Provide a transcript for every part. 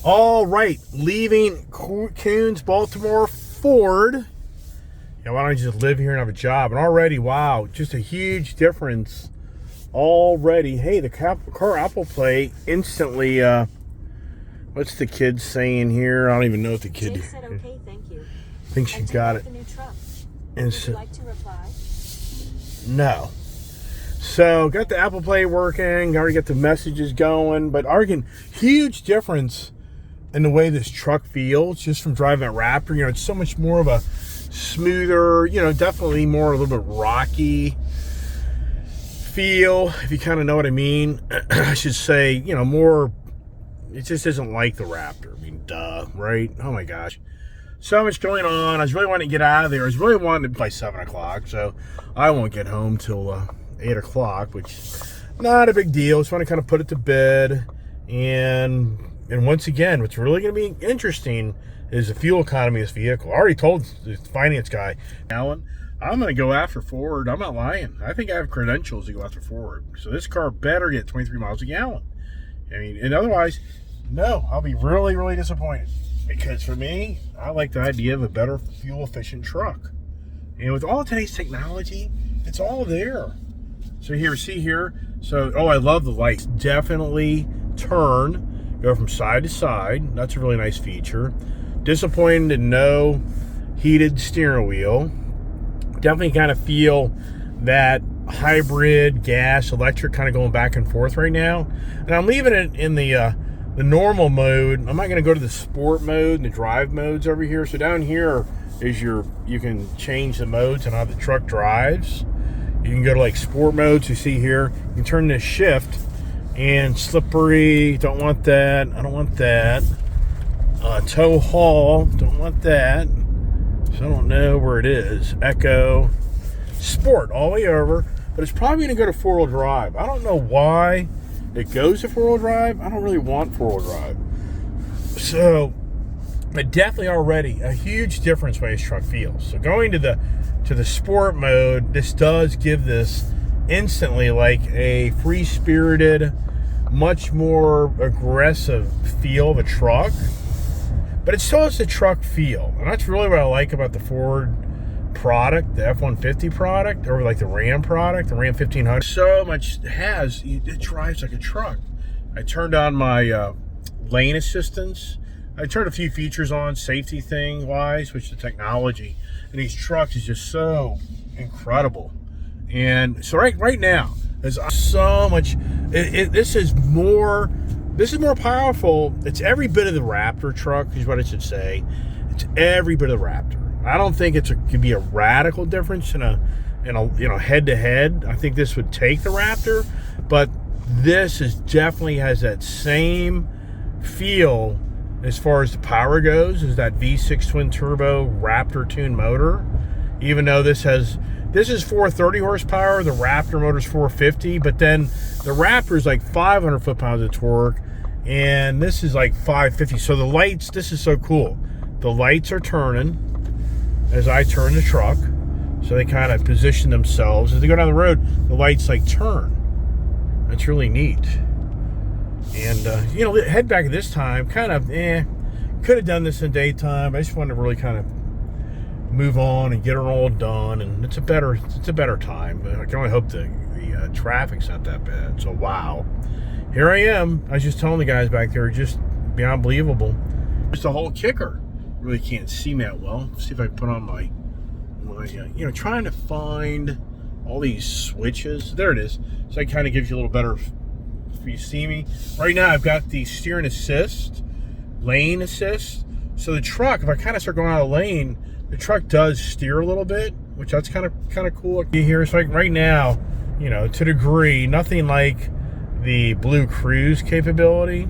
All right, leaving Coons, Baltimore, Ford. Yeah, why don't I just live here and have a job? And already, wow, just a huge difference already. Hey, the car Apple Play instantly, what's the kid saying here? I don't even know what the kid... Jake said, okay, thank you. I think she got it. The new truck. And Would you like to reply? No. So, got the Apple Play working, already got the messages going, but already huge difference in the way this truck feels just from driving that Raptor. You know, it's so much more of a smoother, you know, definitely more a little bit rocky feel, if you kind of know what I mean. I should say, you know, more, it just isn't like the Raptor. I mean, duh, right? Oh my gosh. So much going on. I was really wanting to get out of there. I was really wanting to by 7 o'clock, so I won't get home till 8 o'clock, which not a big deal. Just want to kind of put it to bed. And once again, what's really going to be interesting is the fuel economy of this vehicle. I already told the finance guy, Alan, I'm going to go after Ford. I'm not lying. I think I have credentials to go after Ford. So this car better get 23 miles a gallon. I mean, and otherwise, no, I'll be really, really disappointed. Because for me, I like the idea of a better fuel-efficient truck. And with all today's technology, it's all there. So here, see here. So, oh, I love the lights. Definitely turn. Go from side to side. That's a really nice feature. Disappointed in no heated steering wheel. Definitely kind of feel that hybrid gas electric kind of going back and forth right now. And I'm leaving it in the normal mode. I'm not going to go to the sport mode and the drive modes over here. So down here is you can change the modes and how the truck drives. You can go to like sport modes. You see here, you can turn this shift. And slippery, don't want that. I don't want that. Tow haul, don't want that. So I don't know where it is. Echo, sport, all the way over. But it's probably going to go to four-wheel drive. I don't know why it goes to four-wheel drive. I don't really want four-wheel drive. So, but definitely already a huge difference way this truck feels. So going to the sport mode, this does give this instantly like a free-spirited, much more aggressive feel of a truck, but it still has the truck feel. And that's really what I like about the Ford product, the F-150 product, or like the Ram product, the Ram 1500. So much it drives like a truck. I turned on my lane assistance. I turned a few features on, safety thing wise, which the technology in these trucks is just so incredible. And so right now, there's so much. This is more powerful. It's every bit of the Raptor truck, is what I should say. It's every bit of the Raptor. I don't think could be a radical difference in a head to head. I think this would take the Raptor, but this definitely has that same feel as far as the power goes as that V6 twin turbo Raptor tuned motor. Even though this is 430 horsepower, the Raptor motor's 450, but then the Raptor is like 500 foot-pounds of torque, and this is like 550. So the lights, this is so cool. The lights are turning as I turn the truck, so they kind of position themselves. As they go down the road, the lights like turn. That's really neat. And, head back at this time, kind of, could have done this in daytime. I just wanted to really kind of move on and get it all done, and it's a better time. But I can only hope the traffic's not that bad. So wow, here I am. I was just telling the guys back there, just beyond believable. Just the whole kicker. Really can't see me that well. See if I can put on my trying to find all these switches. There it is. So that kind of gives you a little better if you see me. Right now I've got the steering assist, lane assist. So the truck, if I kind of start going out of lane, the truck does steer a little bit, which that's kind of cool. Here, it's like right now, to a degree, nothing like the BlueCruise capability,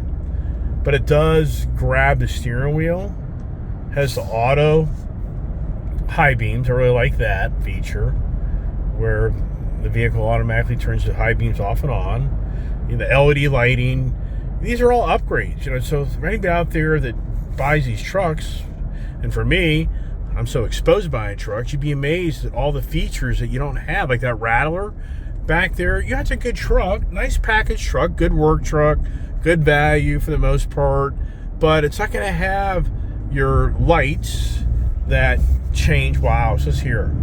but it does grab the steering wheel. Has the auto high beams. I really like that feature, where the vehicle automatically turns the high beams off and on. The LED lighting. These are all upgrades. So for anybody out there that buys these trucks, and for me, I'm so exposed to buying trucks, you'd be amazed at all the features that you don't have, like that rattler back there. Yeah, it's a good truck, nice package truck, good work truck, good value for the most part. but it's not going to have your lights that change. Wow, it says here.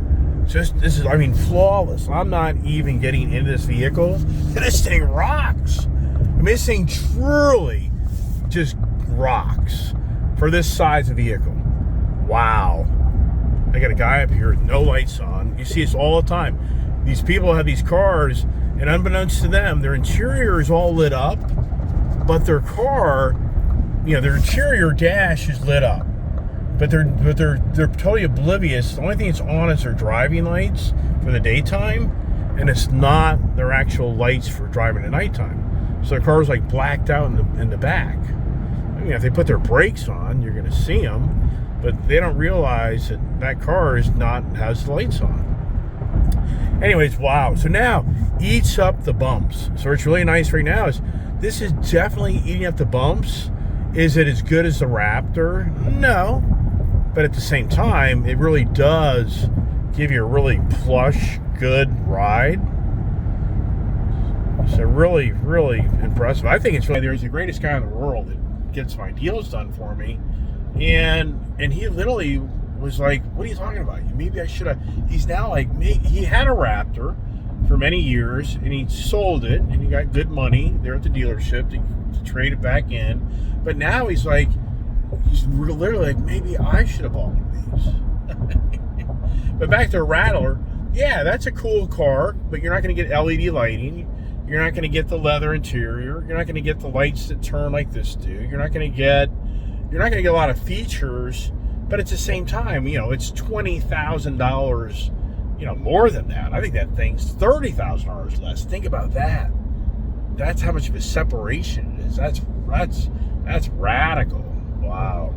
This is, I mean, flawless. I'm not even getting into this vehicle. And this thing rocks. I mean, this thing truly just rocks for this size of vehicle. Wow. I got a guy up here with no lights on. You see this all the time. These people have these cars, and unbeknownst to them, their interior is all lit up, but their car, their interior dash is lit up. But they're totally oblivious. The only thing that's on is their driving lights for the daytime, and it's not their actual lights for driving at nighttime. So their car's like blacked out in the back. I mean, if they put their brakes on, you're going to see them, but they don't realize that car has the lights on. Anyways, wow. So now eats up the bumps. So what's really nice right now is this is definitely eating up the bumps. Is it as good as the Raptor? No. But at the same time, it really does give you a really plush, good ride. So really, really impressive. I think it's really, there's the greatest guy in the world that gets my deals done for me. And he literally was like, what are you talking about? Maybe I should have. He's now like, he had a Raptor for many years, and he sold it, and he got good money there at the dealership to trade it back in. But now he's like, he's literally like, maybe I should have bought one of these. But back to Rattler, yeah, that's a cool car, but you're not going to get LED lighting. You're not going to get the leather interior. You're not going to get the lights that turn like this do. You're not going to get a lot of features. But at the same time, it's $20,000, more than that. I think that thing's $30,000 less. Think about that. That's how much of a separation it is. That's radical. Wow.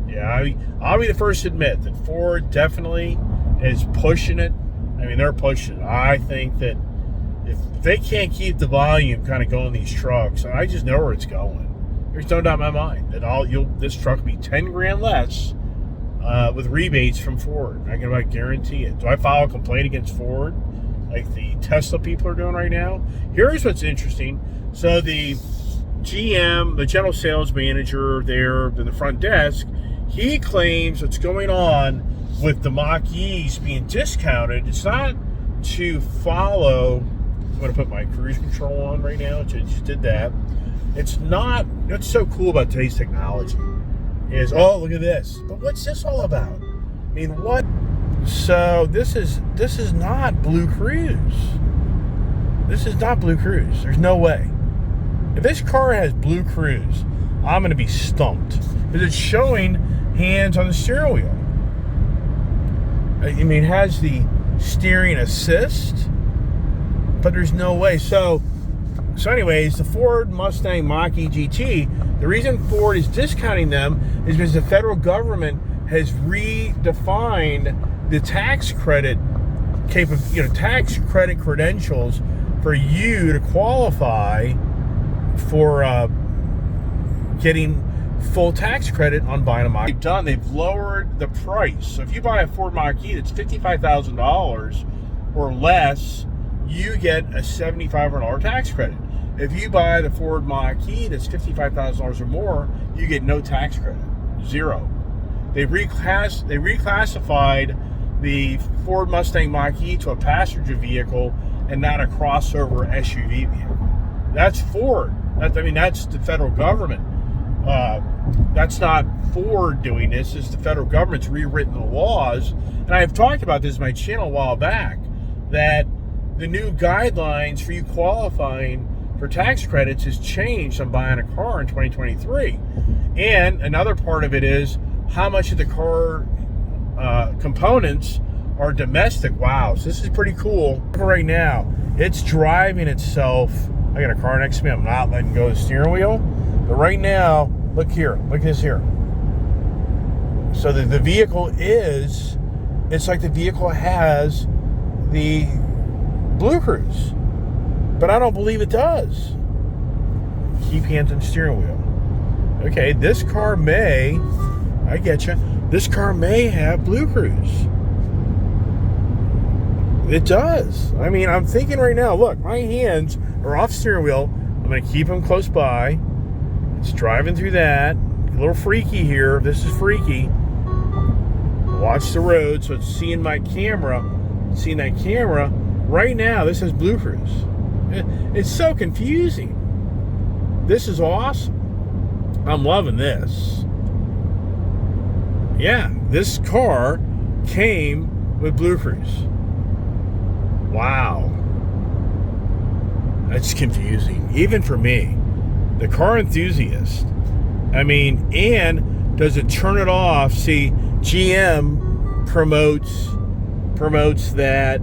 Yeah, I'll be the first to admit that Ford definitely is pushing it. I mean, they're pushing it. I think that if they can't keep the volume kind of going these trucks, I just know where it's going. There's no doubt in my mind that this truck will be 10 grand less with rebates from Ford. I can about guarantee it. Do I file a complaint against Ford like the Tesla people are doing right now? Here's what's interesting. So the GM, the general sales manager there in the front desk, he claims what's going on with the Mach-E's being discounted. It's not to follow. I'm going to put my cruise control on right now. Just did that. It's not. What's so cool about today's technology is, oh, look at this. But what's this all about? I mean, what? So this is not BlueCruise. This is not BlueCruise. There's no way. If this car has BlueCruise, I'm going to be stumped because it's showing hands on the steering wheel. I mean, it has the steering assist, but there's no way. So anyways, the Ford Mustang Mach-E GT, the reason Ford is discounting them is because the federal government has redefined the tax credit tax credit credentials for you to qualify for getting full tax credit on buying a Mach-E. They've lowered the price. So if you buy a Ford Mach-E that's $55,000 or less, you get a $7,500 tax credit. If you buy the Ford Mach-E that's $55,000 or more, you get no tax credit, zero. They reclassified the Ford Mustang Mach-E to a passenger vehicle and not a crossover SUV vehicle. That's Ford. That's the federal government. That's not Ford doing this. It's the federal government's rewritten the laws. And I've talked about this on my channel a while back, that the new guidelines for you qualifying for tax credits has changed on buying a car in 2023. And another part of it is how much of the car components are domestic. Wow, so this is pretty cool. Right now, it's driving itself. I got a car next to me. I'm not letting go of the steering wheel. But right now, look here. Look at this here. So the vehicle it's like the vehicle has the BlueCruise. But I don't believe it does. Keep hands on the steering wheel. Okay, this car may, I get you, this car may have BlueCruise. It does. I mean, I'm thinking right now, look, my hands are off steering wheel. I'm going to keep them close by. It's driving through that. little freaky here. This is freaky. Watch the road, so it's seeing my camera, seeing that camera. Right now, this has BlueCruise. It's so confusing. This is awesome. I'm loving this. Yeah, this car came with BlueCruise. Wow. That's confusing, even for me, the car enthusiast. I mean, and does it turn it off? See, GM promotes that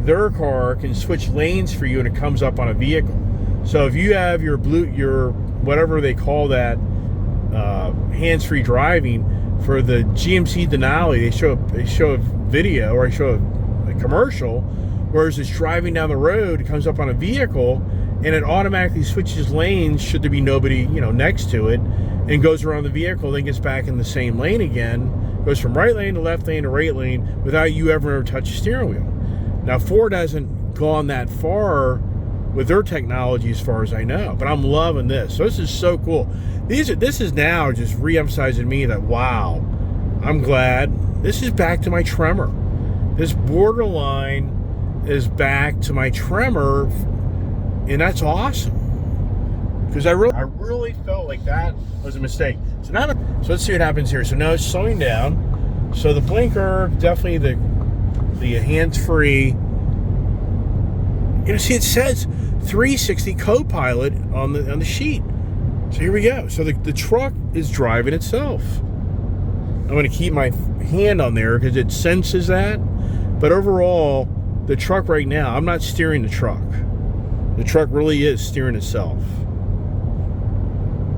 their car can switch lanes for you and it comes up on a vehicle. So if you have your whatever they call that, hands-free driving for the GMC Denali, they show a video, or they show a commercial, whereas it's driving down the road, it comes up on a vehicle and it automatically switches lanes should there be nobody, next to it, and goes around the vehicle, then gets back in the same lane again, goes from right lane to left lane to right lane without you ever touch the steering wheel. Now, Ford hasn't gone that far with their technology as far as I know, but I'm loving this. So this is so cool. This is now just re-emphasizing to me that, wow, I'm glad this is back to my Tremor. This borderline is back to my Tremor, and that's awesome. Because I really felt like that was a mistake. So let's see what happens here. So now it's slowing down. So the blinker, definitely the hands-free. See, it says 360 Copilot on the sheet. So here we go. So the truck is driving itself. I'm going to keep my hand on there because it senses that. But overall, the truck right now, I'm not steering the truck. The truck really is steering itself.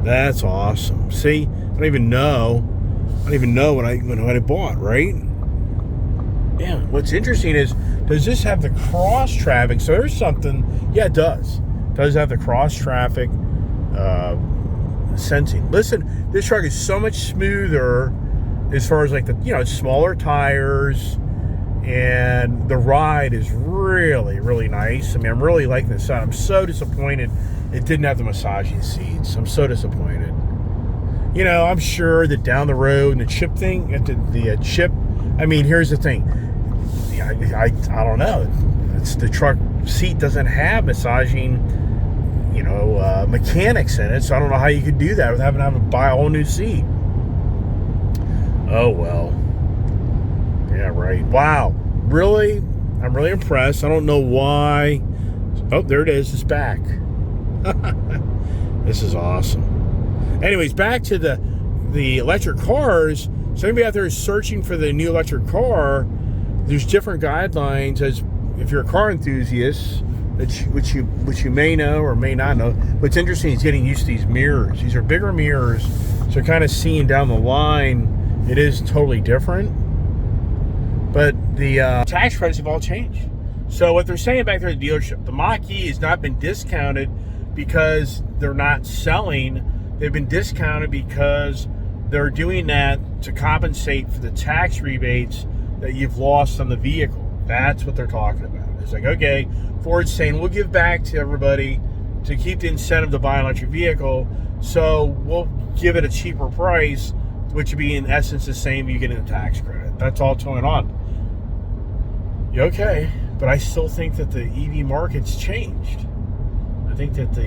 That's awesome. See, I don't even know what I bought, right? Yeah, what's interesting is, does this have the cross traffic? So there's something, yeah, it does. It does have the cross traffic sensing. Listen, this truck is so much smoother as far as like it's smaller tires, and the ride is really, really nice. I mean, I'm really liking this side. I'm so disappointed it didn't have the massaging seats. I'm so disappointed. I'm sure that down the road, and the chip thing, the chip, I mean, here's the thing. I don't know. It's the truck seat doesn't have massaging, mechanics in it, so I don't know how you could do that without having to buy a whole new seat. Oh, well. Yeah, right. Wow. Really? I'm really impressed. I don't know why. Oh, there it is. It's back. This is awesome. Anyways, back to the electric cars. So anybody out there is searching for the new electric car, there's different guidelines as if you're a car enthusiast, which you may know or may not know. What's interesting is getting used to these mirrors. These are bigger mirrors, so kind of seeing down the line, it is totally different. But the tax credits have all changed. So what they're saying back there at the dealership, the Mach-E has not been discounted because they're not selling. They've been discounted because they're doing that to compensate for the tax rebates that you've lost on the vehicle. That's what they're talking about. It's like, okay, Ford's saying we'll give back to everybody to keep the incentive to buy an electric vehicle, so we'll give it a cheaper price, which would be in essence the same you get in a tax credit. That's all going on. Okay, but I still think that the EV market's changed. I think that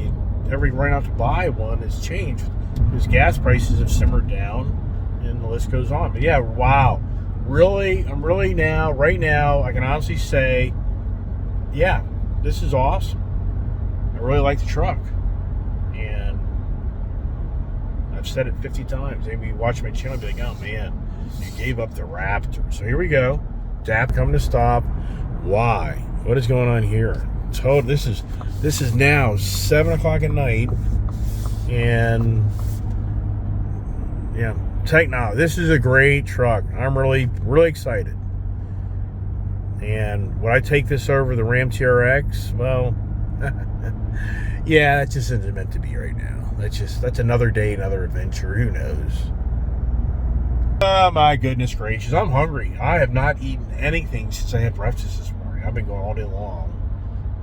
every right out to buy one has changed because gas prices have simmered down, and the list goes on. But yeah, wow. Really, right now, I can honestly say, yeah, this is awesome. I really like the truck. And I've said it 50 times. Maybe you watch my channel and be like, oh man, you gave up the Raptor. So here we go. DAP coming to stop. Why? What is going on here? This is now 7 o'clock at night. And yeah. Technology. This is a great truck. I'm really, really excited. And would I take this over the Ram TRX? Well, yeah, that just isn't meant to be right now. That's another day, another adventure. Who knows? Oh my goodness gracious, I'm hungry. I have not eaten anything since I had breakfast this morning. I've been going all day long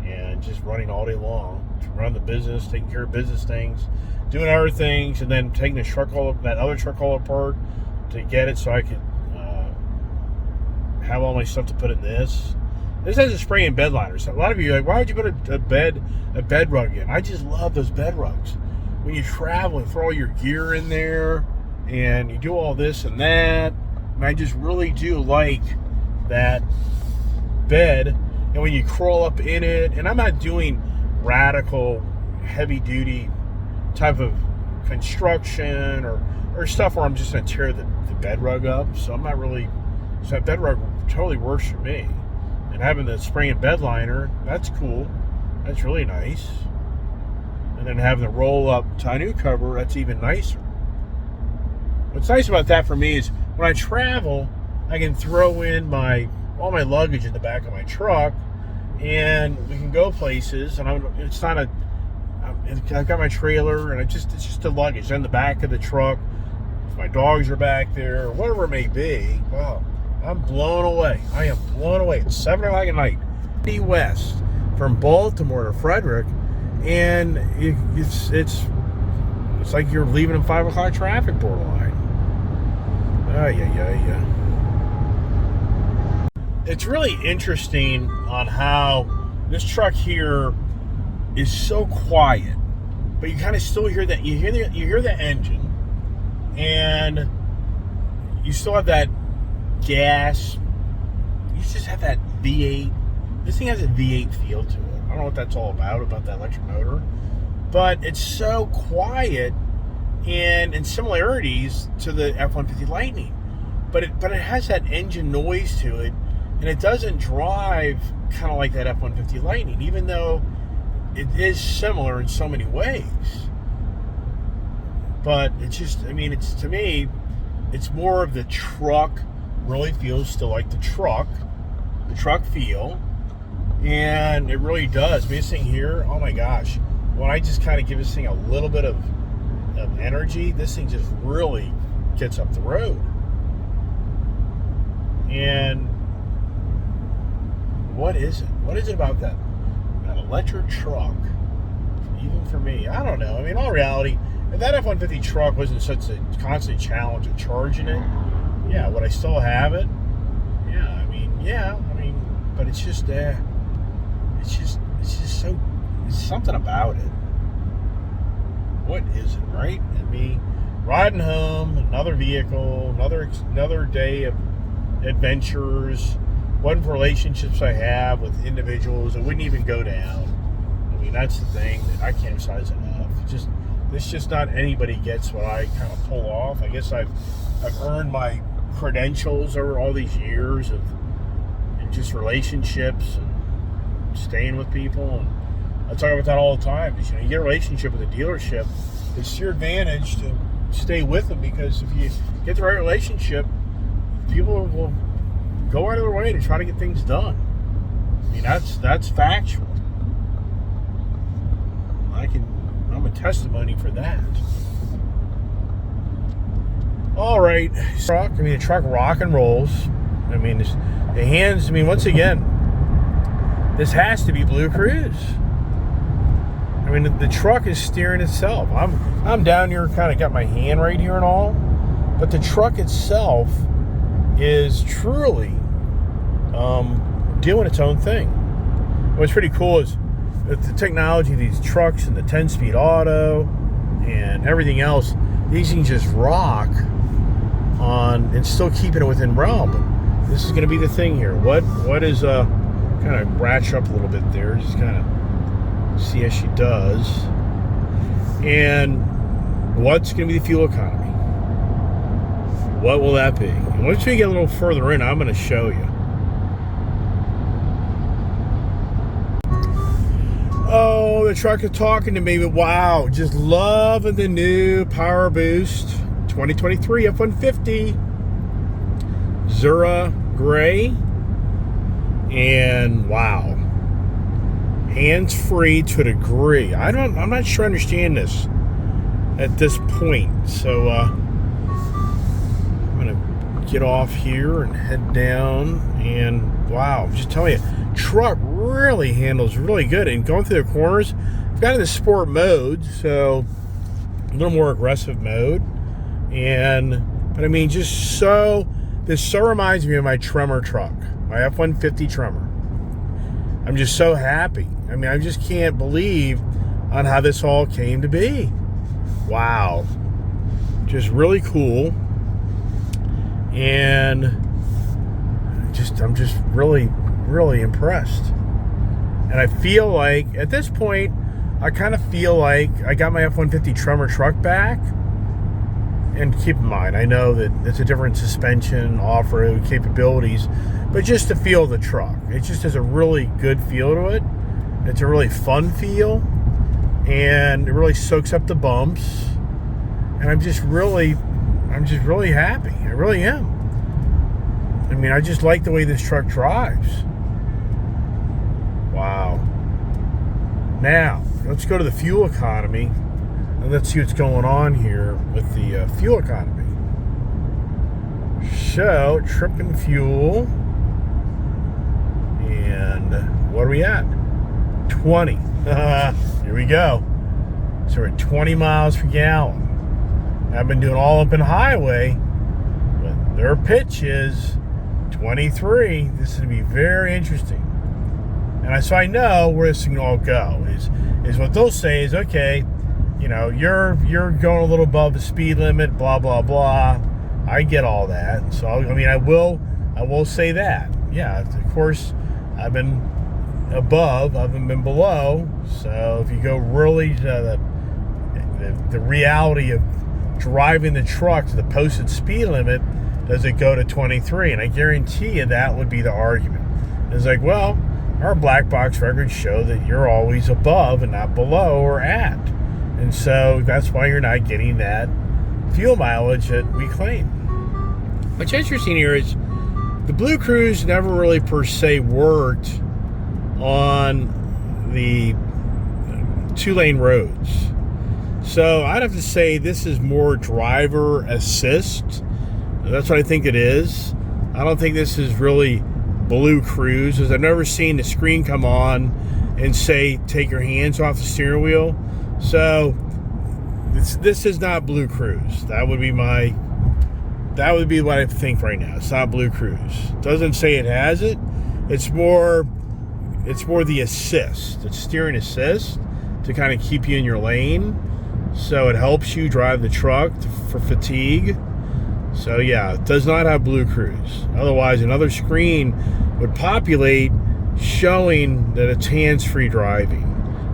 and just running all day long. to run the business, taking care of business things, doing other things, and then taking that other truck all apart to get it so I could have all my stuff to put in this. This has a spray and bed liner. So a lot of you are like, why would you put a bed rug in? I just love those bed rugs. When you travel and throw all your gear in there and you do all this and that, and I just really do like that bed. And when you crawl up in it, and I'm not doing radical heavy duty type of construction or stuff where I'm just going to tear the bed rug up. So I'm not really, so that bed rug totally works for me. And having the spray and bed liner, that's cool. That's really nice. And then having the roll up tonneau cover, that's even nicer. What's nice about that for me is when I travel, I can throw in all my luggage in the back of my truck, and we can go places. And I've got my trailer, and it's just the luggage in the back of the truck. If my dogs are back there, or whatever it may be, wow, I'm blown away. I am blown away. It's 7 o'clock at night, west from Baltimore to Frederick, and it's like you're leaving in 5 o'clock traffic borderline. Yeah. It's really interesting on how this truck here is so quiet, but you kind of still hear that. You hear the engine, and you still have that gas. You just have that V8. This thing has a V8 feel to it. I don't know what that's all about that electric motor, but it's so quiet and in similarities to the F-150 Lightning, but it has that engine noise to it, and it doesn't drive kind of like that F-150 Lightning, even though it is similar in so many ways. But it's just, I mean, it's, to me, it's more of the truck. Really feels still like the truck feel, and it really does. I mean, this thing here, oh my gosh, when I just kind of give this thing a little bit of energy, this thing just really gets up the road. And what is it about that electric truck, even for me? I don't know. I mean, in all reality, if that F-150 truck wasn't such a constant challenge of charging it, yeah, would I still have it? Yeah, I mean, but it's just something about it. What is it, right? And me riding home, another vehicle, another day of adventures, one relationships I have with individuals that wouldn't even go down. I mean, that's the thing that I can't emphasize enough. It's just not anybody gets what I kind of pull off. I guess I've earned my credentials over all these years of just relationships and staying with people, and I talk about that all the time. Because, you get a relationship with a dealership, it's to your advantage to stay with them, because if you get the right relationship, people will go out of their way to try to get things done. I mean, that's factual. I'm a testimony for that. All right, truck. I mean, the truck rock and rolls. I mean, the hands. I mean, once again, this has to be BlueCruise. I mean, the truck is steering itself. I'm down here, kind of got my hand right here and all, but the truck itself is truly doing its own thing. What's pretty cool is that the technology of these trucks and the 10-speed auto and everything else, these things just rock on and still keeping it within realm. But this is going to be the thing here. What is kind of ratchet up a little bit there, just kind of see as she does. And what's going to be the fuel economy? What will that be? And once we get a little further in, I'm going to show you. Oh, the truck is talking to me, but wow, just loving the new Powerboost 2023 F-150 Zura Gray. And wow, hands-free to a degree. I'm not sure I understand this at this point. So I'm gonna get off here and head down, and wow, just tell you, truck really handles really good, and going through the corners, got in the sport mode, so a little more aggressive mode. But I mean, this so reminds me of my Tremor truck, my F-150 Tremor. I'm just so happy. I mean, I just can't believe on how this all came to be. Wow. Just really cool. And I'm just really, really impressed. And I feel like, at this point, I kind of feel like I got my F-150 Tremor truck back. And keep in mind, I know that it's a different suspension, off-road capabilities, but just to feel the truck. It just has a really good feel to it. It's a really fun feel. And it really soaks up the bumps. And I'm just really happy. I really am. I mean, I just like the way this truck drives. Wow. Now, let's go to the fuel economy, and let's see what's going on here with the fuel economy. So, trip and fuel. And what are we at? 20. Here we go. So we're at 20 miles per gallon. I've been doing all up in highway, but their pitch is 23. This is going to be very interesting. And so I know where this can all go. Is what they'll say is, okay, you know, you're going a little above the speed limit, blah, blah, blah. I get all that. So, I mean, I will say that. Yeah, of course, I've been above, I haven't been below. So if you go really to the reality of driving the truck to the posted speed limit, does it go to 23? And I guarantee you that would be the argument. It's like, well, our black box records show that you're always above and not below or at. And so that's why you're not getting that fuel mileage that we claim. What's interesting here is the BlueCruise never really per se worked on the 2-lane roads. So I'd have to say this is more driver assist. That's what I think it is. I don't think this is really BlueCruise, because I've never seen the screen come on and say, take your hands off the steering wheel. So this is not BlueCruise. That would be what I think right now. It's not BlueCruise. It doesn't say it has it. It's more the assist. It's steering assist to kind of keep you in your lane. So it helps you drive the truck for fatigue. So yeah, it does not have BlueCruise. Otherwise, another screen would populate showing that it's hands-free driving.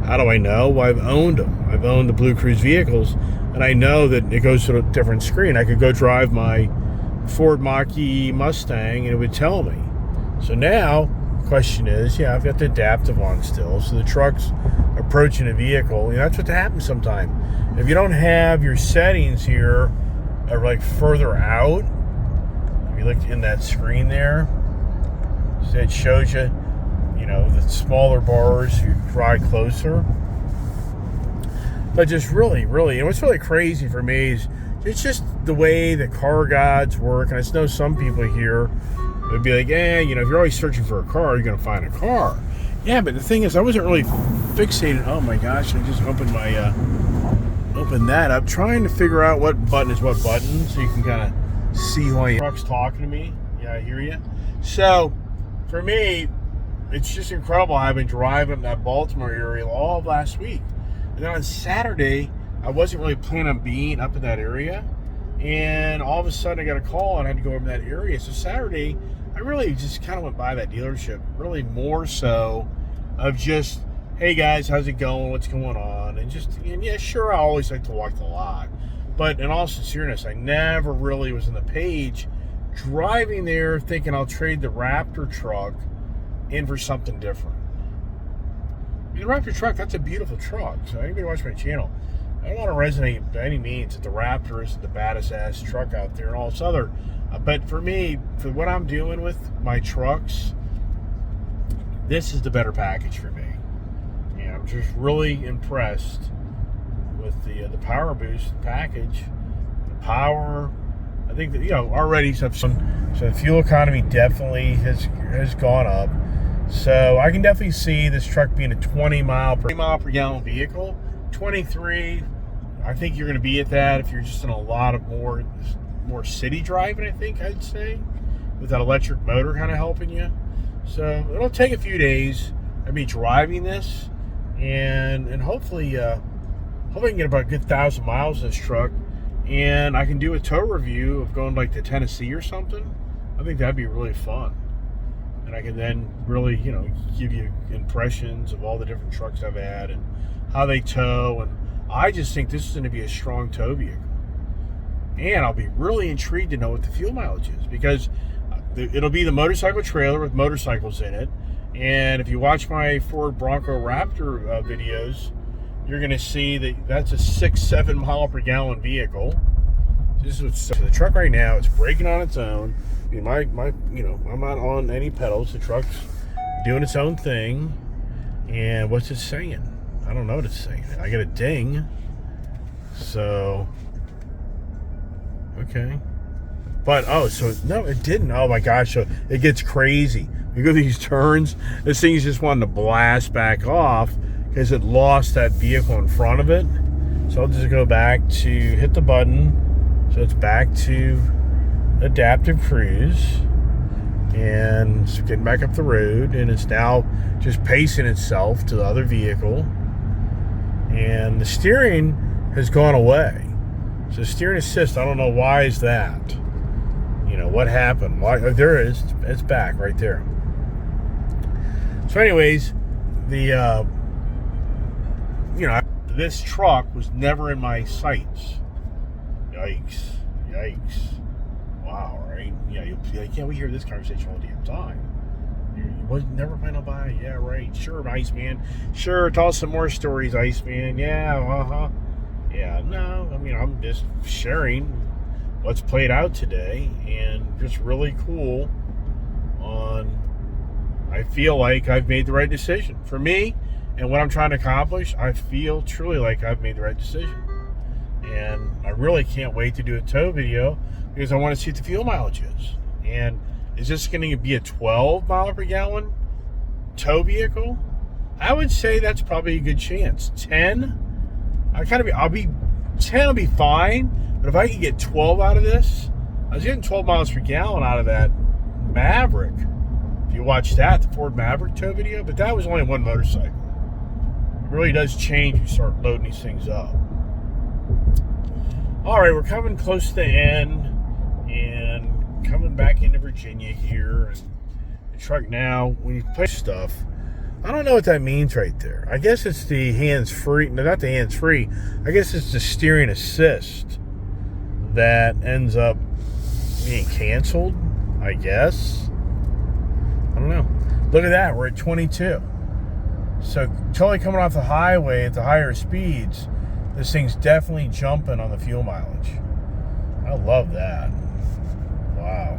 How do I know? Well, I've owned them. I've owned the BlueCruise vehicles, and I know that it goes to a different screen. I could go drive my Ford Mach-E Mustang, and it would tell me. So now, the question is, yeah, I've got the adaptive on still, so the truck's approaching a vehicle. You know, that's what happens sometimes. If you don't have your settings here are like further out, if you look in that screen there, so it shows you, you know, the smaller bars, you drive closer. But just really, and what's really crazy for me is it's just the way the car gods work. And I know some people here would be like, you know, if you're always searching for a car, you're going to find a car. Yeah, but the thing is, I wasn't really fixated. Oh my gosh, I just opened that up, trying to figure out what button is what button, so you can kind of see why your truck's talking to me. Yeah, I hear you. So, for me, it's just incredible. I've been driving that Baltimore area all of last week. And then on Saturday, I wasn't really planning on being up in that area. And all of a sudden, I got a call and I had to go over that area. So Saturday, I really just kind of went by that dealership, really more so of just, hey guys, how's it going? What's going on? And yeah, sure, I always like to walk the lot. But in all sincereness, I never really was on the page driving there thinking I'll trade the Raptor truck in for something different. I mean, the Raptor truck, that's a beautiful truck. So anybody watch my channel, I don't want to resonate by any means that the Raptor is the baddest ass truck out there and all this other. But for me, for what I'm dealing with, my trucks, this is the better package for me. Yeah, I'm just really impressed with the Powerboost package, the power. I think that, you know, already some so the fuel economy definitely has gone up. So I can definitely see this truck being a 20 mile per gallon vehicle. 23, I think you're going to be at that if you're just in a lot of more city driving, I think I'd say, with that electric motor kind of helping you. So it'll take a few days of me driving this, and hopefully I can get about a good 1,000 miles in this truck, and I can do a tow review of going like to Tennessee or something. I think that'd be really fun. And I can then really, give you impressions of all the different trucks I've had and how they tow. And I just think this is going to be a strong tow vehicle. And I'll be really intrigued to know what the fuel mileage is, because it'll be the motorcycle trailer with motorcycles in it. And if you watch my Ford Bronco Raptor videos, you're going to see that that's a 6-7 mile per gallon vehicle. This is so the truck right now. It's braking on its own. I mean, I'm not on any pedals. The truck's doing its own thing. And what's it saying? I don't know what it's saying. I get a ding. So, okay. But, so, no, it didn't. Oh, my gosh. So, it gets crazy. You go these turns, this thing's just wanting to blast back off because it lost that vehicle in front of it. So, I'll just go back to hit the button. So, it's back to adaptive cruise, and it's getting back up the road, and it's now just pacing itself to the other vehicle, and the steering has gone away. So steering assist, I don't know why is that. What happened? Why? Oh, there it is. It's back right there. So anyways, the this truck was never in my sights. Yikes. Wow, right? Yeah, you'll be like, yeah, we hear this conversation all the damn time. You was never plan on buying. Yeah, right. Sure, Iceman. Sure, tell us some more stories, Iceman. Yeah, Yeah, no, I mean, I'm just sharing what's played out today, and just really cool I feel like I've made the right decision. For me, and what I'm trying to accomplish, I feel truly like I've made the right decision. And I really can't wait to do a tow video, because I want to see what the fuel mileage is. And is this going to be a 12 mile per gallon tow vehicle? I would say that's probably a good chance. 10, 10 will be fine, but if I can get 12 out of this, I was getting 12 miles per gallon out of that Maverick. If you watch that, the Ford Maverick tow video, but that was only one motorcycle. It really does change when you start loading these things up. All right, we're coming close to the end and coming back into Virginia here. And the truck now, when you push stuff, I don't know what that means right there. I guess it's the hands-free. No, not the hands-free. I guess it's the steering assist that ends up being canceled, I guess. I don't know. Look at that. We're at 22. So totally coming off the highway at the higher speeds, this thing's definitely jumping on the fuel mileage. I love that. Wow.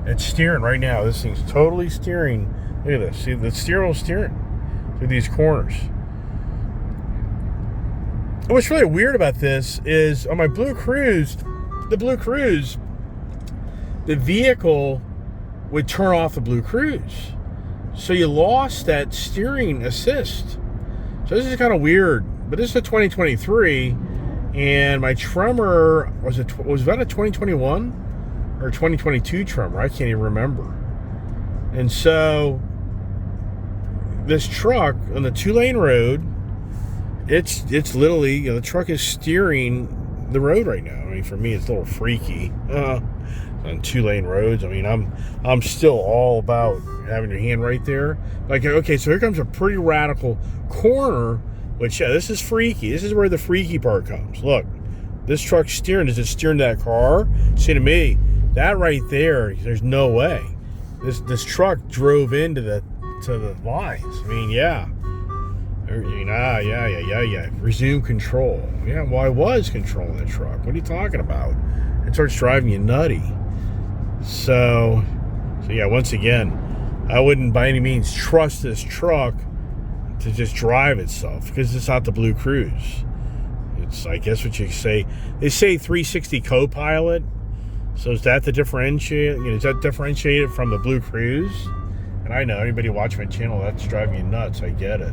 It's steering right now. This thing's totally steering. Look at this. See, the steering wheel's steering through these corners. And what's really weird about this is on my BlueCruise, the vehicle would turn off the BlueCruise. So you lost that steering assist. So this is kind of weird. But this is a 2023, and my Tremor, was that a 2021 or 2022 Tremor? I can't even remember. And so this truck on the 2-lane road, it's literally, the truck is steering the road right now. I mean, for me, it's a little freaky on 2-lane roads. I mean, I'm still all about having your hand right there. Like, okay, so here comes a pretty radical corner. Which, yeah, this is freaky. This is where the freaky part comes. Look, this truck's steering. Is it steering that car? See, to me, that right there, there's no way. This truck drove into the lines. I mean, yeah. Yeah. Resume control. Yeah, well, I was controlling the truck. What are you talking about? It starts driving you nutty. So yeah, once again, I wouldn't by any means trust this truck to just drive itself, because it's not the BlueCruise. It's, I guess what you say, they say 360 co-pilot. So is that the differentiate? Is that differentiated from the BlueCruise? And I know anybody watching my channel, that's driving you nuts. I get it.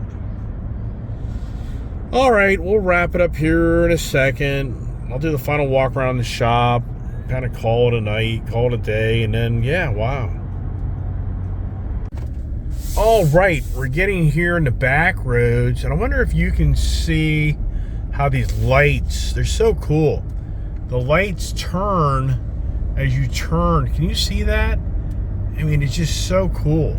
All right, we'll wrap it up here in a second. I'll do the final walk around the shop, kind of call it a night, call it a day, and then, yeah, wow. All right, we're getting here in the back roads, and I wonder if you can see how these lights, they're so cool. The lights turn as you turn. Can you see that? I mean, it's just so cool.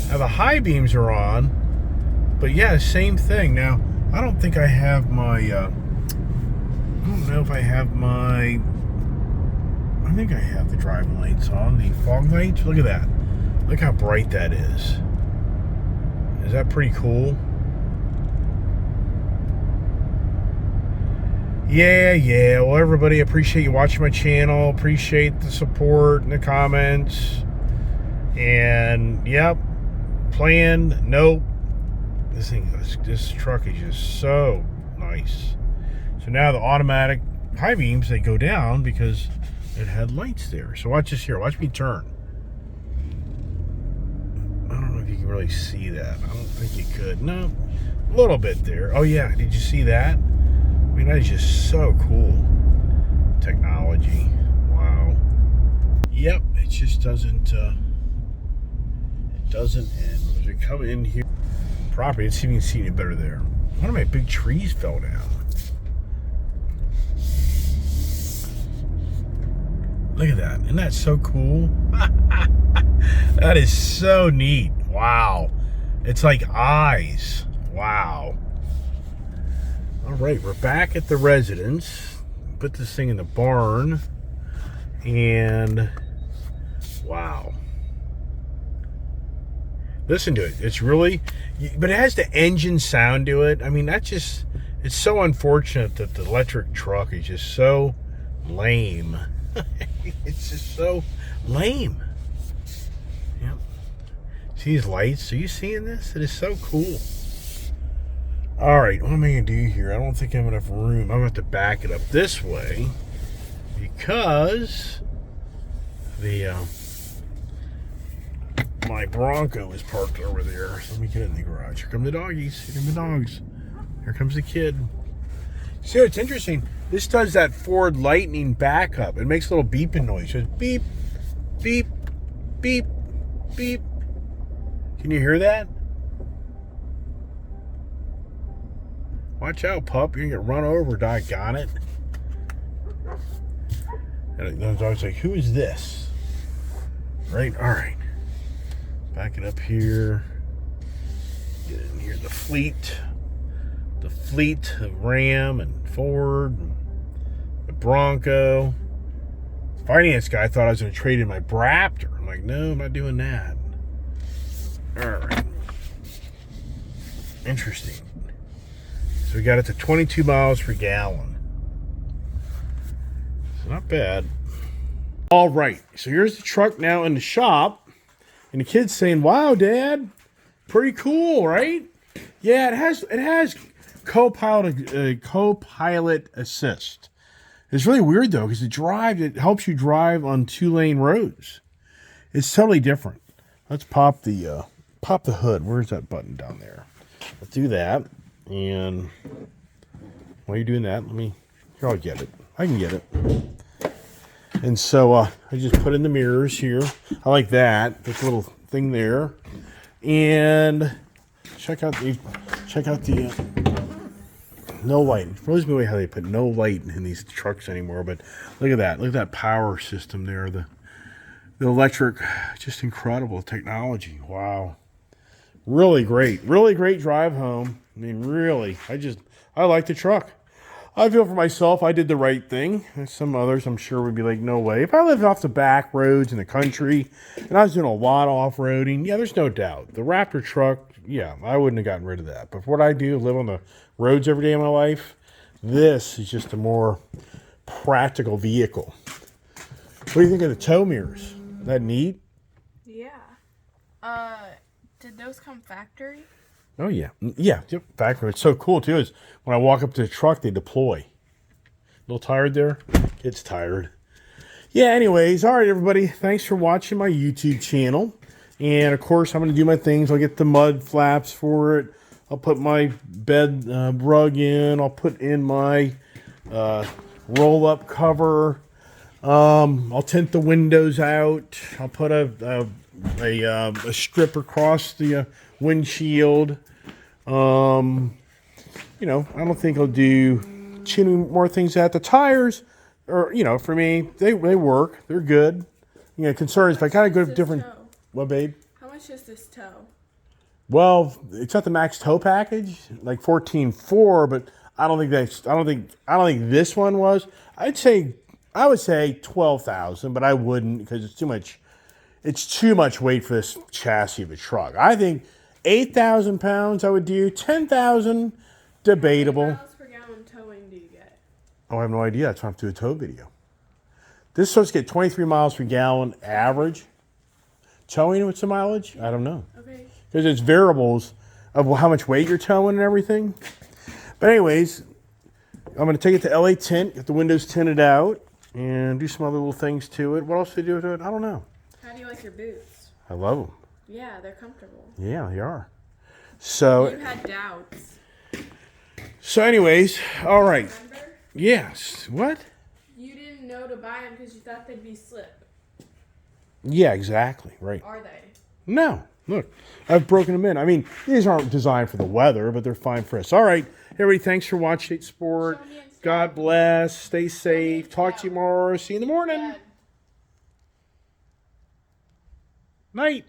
Now, the high beams are on, but yeah, same thing. Now, I don't think I have my, I don't know if I have my, I think I have the driving lights on, the fog lights. Look at that. Look how bright that is. Is that pretty cool? Yeah. Well, everybody, appreciate you watching my channel. Appreciate the support and the comments. And, yep, plan, nope. This truck is just so nice. So now the automatic high beams, they go down because it had lights there. So watch this here. Watch me turn. I don't know if you can really see that. I don't think you could. No, a little bit there. Oh, yeah. Did you see that? I mean, that is just so cool. Technology. Wow. Yep. It just doesn't, it doesn't end. As we come in here, property, let's see if you can see any better there. One of my big trees fell down. Look at that. Isn't that so cool? That is so neat. Wow. It's like eyes. Wow. All right, we're back at the residence. Put this thing in the barn. And wow. Listen to it. It's really, but it has the engine sound to it. I mean, that's just, it's so unfortunate that the electric truck is just so lame. It's just so lame. Yep. See these lights? Are you seeing this? It is so cool. All right, what am I going to do here? I don't think I have enough room. I'm going to have to back it up this way because the my Bronco is parked over there. So let me get in the garage. Here come the doggies. Here come the dogs. Here comes the kid. See, it's interesting. This does that Ford Lightning backup. It makes a little beeping noise. It goes beep, beep, beep, beep. Can you hear that? Watch out, pup. You're going to get run over, doggone it. And the dog's like, who is this? Right? All right. Back it up here. Get in here. The fleet of Ram and Ford, and the Bronco. Finance guy thought I was going to trade in my Raptor. I'm like, no, I'm not doing that. All right. Interesting. So we got it to 22 miles per gallon. It's not bad. All right. So here's the truck now in the shop. And the kid's saying, wow, Dad, pretty cool, right? Yeah, it has co-pilot assist. It's really weird though, because it helps you drive on 2-lane roads. It's totally different. Let's pop the hood. Where's that button down there? Let's do that. And while you're doing that, here, I'll get it. I can get it. And so I just put in the mirrors here. I like that. This little thing there. And check out the no light. It blows me away how they put no light in these trucks anymore. But look at that. Look at that power system there. The electric, just incredible technology. Wow. Really great. Really great drive home. I mean, really. I like the truck. I feel for myself, I did the right thing. Some others, I'm sure, would be like, no way. If I lived off the back roads in the country, and I was doing a lot of off-roading, yeah, there's no doubt. The Raptor truck, yeah, I wouldn't have gotten rid of that. But for what I do, live on the roads every day of my life, this is just a more practical vehicle. What do you think of the tow mirrors? Is that neat? Yeah. Did those come factory? Oh, yeah. Yeah, factory. It's so cool, too, is when I walk up to the truck, they deploy. A little tired there? Kid's tired. Yeah, anyways, all right, everybody. Thanks for watching my YouTube channel. And of course, I'm going to do my things. I'll get the mud flaps for it. I'll put my bed rug in. I'll put in my roll-up cover. I'll tint the windows out. I'll put a strip across the windshield. You know, I don't think I'll do too many more things at the tires. Or, you know, for me, they work. They're good. You know, concern is if I kind of go different. Toe? What, babe? How much is this toe? Well, it's not the max tow package, like 14.4, but I don't think this one was. I would say 12,000, but I wouldn't because it's too much. It's too much weight for this chassis of a truck. I think 8,000 pounds I would do. 10,000, debatable. How many miles per gallon towing do you get? Oh, I have no idea. That's why I have to do a tow video. This is supposed to get 23 miles per gallon average. Towing, what's the mileage? I don't know. Okay. Because it's variables of how much weight you're towing and everything. But anyways, I'm going to take it to LA Tint, get the windows tinted out, and do some other little things to it. What else do they do to it? I don't know. How do you like your boots? I love them. Yeah, they're comfortable. Yeah, they are. So, You had doubts. so anyways, all right. Remember? Yes. What? You didn't know to buy them because you thought they'd be slip. Yeah, exactly. Right. Are they? No. Look, I've broken them in. I mean, these aren't designed for the weather, but they're fine for us. All right, everybody, thanks for watching State Sport. Show me and God bless. Stay safe. Talk to you tomorrow. See you in the morning. Dad. Night.